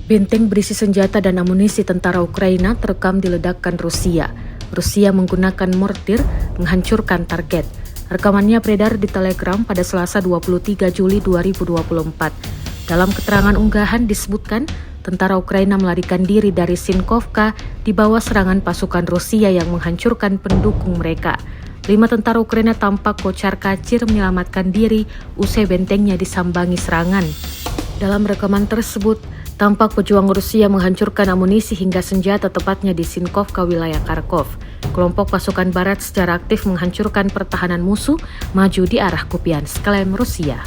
Benteng berisi senjata dan amunisi tentara Ukraina terekam diledakkan Rusia. Rusia menggunakan mortir menghancurkan target. Rekamannya beredar di Telegram pada Selasa 23 Juli 2024. Dalam keterangan unggahan disebutkan, tentara Ukraina melarikan diri dari Sinkovka di bawah serangan pasukan Rusia yang menghancurkan pendukung mereka. 5 tentara Ukraina tampak kocar-kacir menyelamatkan diri usai bentengnya disambangi serangan. Dalam rekaman tersebut, tampak pejuang Rusia menghancurkan amunisi hingga senjata tepatnya di Sinkovka, wilayah Kharkov. Kelompok pasukan barat secara aktif menghancurkan pertahanan musuh maju di arah Kupiansk, klaim Rusia.